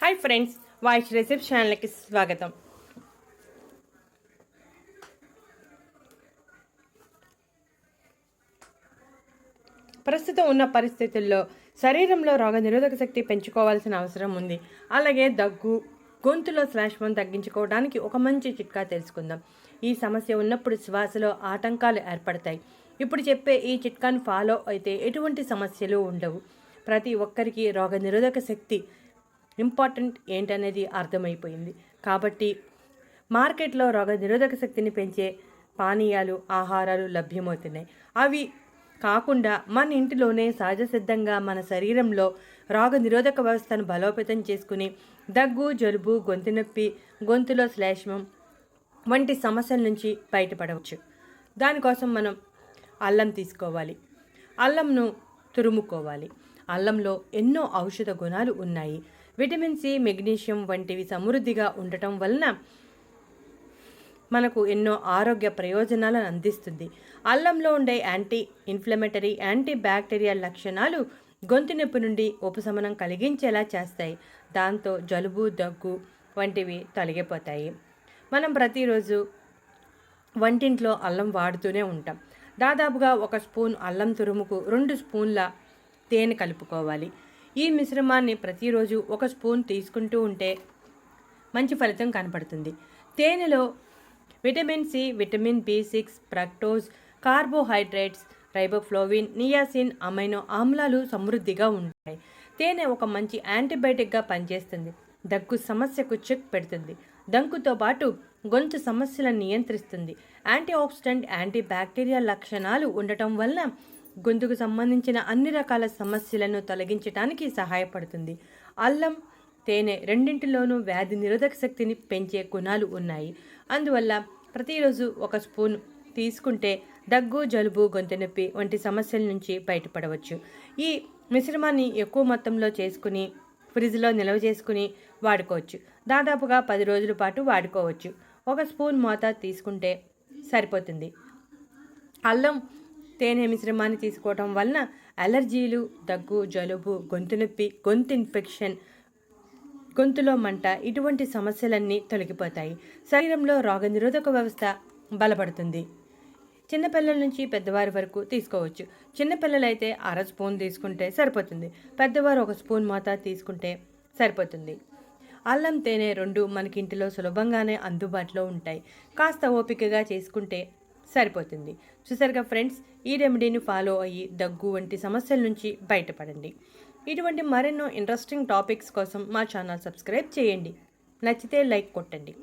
Hi friends, voice recipe ఛానల్కి స్వాగతం. ప్రస్తుతం ఉన్న పరిస్థితుల్లో శరీరంలో రోగనిరోధక శక్తి పెంచుకోవాల్సిన అవసరం ఉంది. అలాగే దగ్గు, గొంతులో శ్లేష్మం తగ్గించుకోవడానికి ఒక మంచి చిట్కా తెలుసుకుందాం. ఈ సమస్య ఉన్నప్పుడు శ్వాసలో ఆటంకాలు ఏర్పడతాయి. ఇప్పుడు చెప్పే ఈ చిట్కాను ఫాలో అయితే ఎటువంటి సమస్యలు ఉండవు. ప్రతి ఒక్కరికి రోగనిరోధక శక్తి ఇంపార్టెంట్ ఏంటనేది అర్థమైపోయింది. కాబట్టి మార్కెట్లో రోగనిరోధక శక్తిని పెంచే పానీయాలు, ఆహారాలు లభ్యమవుతున్నాయి. అవి కాకుండా మన ఇంటిలోనే సహజ సిద్ధంగా మన శరీరంలో రోగనిరోధక వ్యవస్థను బలోపేతం చేసుకుని దగ్గు, జలుబు, గొంతు నొప్పి, గొంతులో శ్లేష్మం వంటి సమస్యల నుంచి బయటపడవచ్చు. దానికోసం మనం అల్లం తీసుకోవాలి. అల్లంను తురుముకోవాలి. అల్లంలో ఎన్నో ఔషధ గుణాలు ఉన్నాయి. విటమిన్ సి, మెగ్నీషియం వంటివి సమృద్ధిగా ఉండటం వలన మనకు ఎన్నో ఆరోగ్య ప్రయోజనాలను అందిస్తుంది. అల్లంలో ఉండే యాంటీ ఇన్ఫ్లమేటరీ, యాంటీ బ్యాక్టీరియల్ లక్షణాలు గొంతు నొప్పి నుండి ఉపశమనం కలిగించేలా చేస్తాయి. దాంతో జలుబు, దగ్గు వంటివి తొలగిపోతాయి. మనం ప్రతిరోజు వంటింట్లో అల్లం వాడుతూనే ఉంటాం. దాదాపుగా 1 స్పూన్ అల్లం తురుముకు 2 స్పూన్ల తేనె కలుపుకోవాలి. ఈ మిశ్రమాన్ని ప్రతిరోజు 1 స్పూన్ తీసుకుంటూ ఉంటే మంచి ఫలితం కనపడుతుంది. తేనెలో విటమిన్ సి, విటమిన్ బి6, fructose, carbohydrates, riboflavin, niacin, amino ఆమ్లాలు సమృద్ధిగా ఉంటాయి. తేనె ఒక మంచి యాంటీబయాటిక్గా పనిచేస్తుంది. దగ్గు సమస్యకు చెక్ పెడుతుంది. దగ్గుతో పాటు గొంతు సమస్యలను నియంత్రిస్తుంది. యాంటీ ఆక్సిడెంట్, యాంటీ బ్యాక్టీరియల్ లక్షణాలు ఉండటం వలన గొంతుకు సంబంధించిన అన్ని రకాల సమస్యలను తొలగించడానికి సహాయపడుతుంది. అల్లం, తేనె రెండింటిలోనూ వ్యాధి నిరోధక శక్తిని పెంచే గుణాలు ఉన్నాయి. అందువల్ల ప్రతిరోజు 1 స్పూన్ తీసుకుంటే దగ్గు, జలుబు, గొంతు నొప్పి వంటి సమస్యల నుంచి బయటపడవచ్చు. ఈ మిశ్రమాన్ని ఎక్కువ మొత్తంలో చేసుకుని ఫ్రిడ్జ్లో నిల్వ చేసుకుని వాడుకోవచ్చు. దాదాపుగా 10 రోజుల పాటు వాడుకోవచ్చు. 1 స్పూన్ మోతాదు తీసుకుంటే సరిపోతుంది. అల్లం, తేనె మిశ్రమాన్ని తీసుకోవడం వలన అలర్జీలు, దగ్గు, జలుబు, గొంతు నొప్పి, గొంతు ఇన్ఫెక్షన్, గొంతులో మంట ఇటువంటి సమస్యలన్నీ తొలగిపోతాయి. శరీరంలో రోగనిరోధక వ్యవస్థ బలపడుతుంది. చిన్నపిల్లల నుంచి పెద్దవారి వరకు తీసుకోవచ్చు. చిన్నపిల్లలైతే 1/2 స్పూన్ తీసుకుంటే సరిపోతుంది. పెద్దవారు 1 స్పూన్ మోతాదు తీసుకుంటే సరిపోతుంది. అల్లం, తేనె రెండు మనకి ఇంటిలో సులభంగానే అందుబాటులో ఉంటాయి. కాస్త ఓపికగా చేసుకుంటే సరిపోతుంది. చూసారుగా ఫ్రెండ్స్, ఈ రెమెడీని ఫాలో అయ్యి దగ్గు వంటి సమస్యల నుంచి బయటపడండి. ఇటువంటి మరెన్నో ఇంట్రెస్టింగ్ టాపిక్స్ కోసం మా ఛానల్ సబ్స్క్రైబ్ చేయండి. నచ్చితే లైక్ కొట్టండి.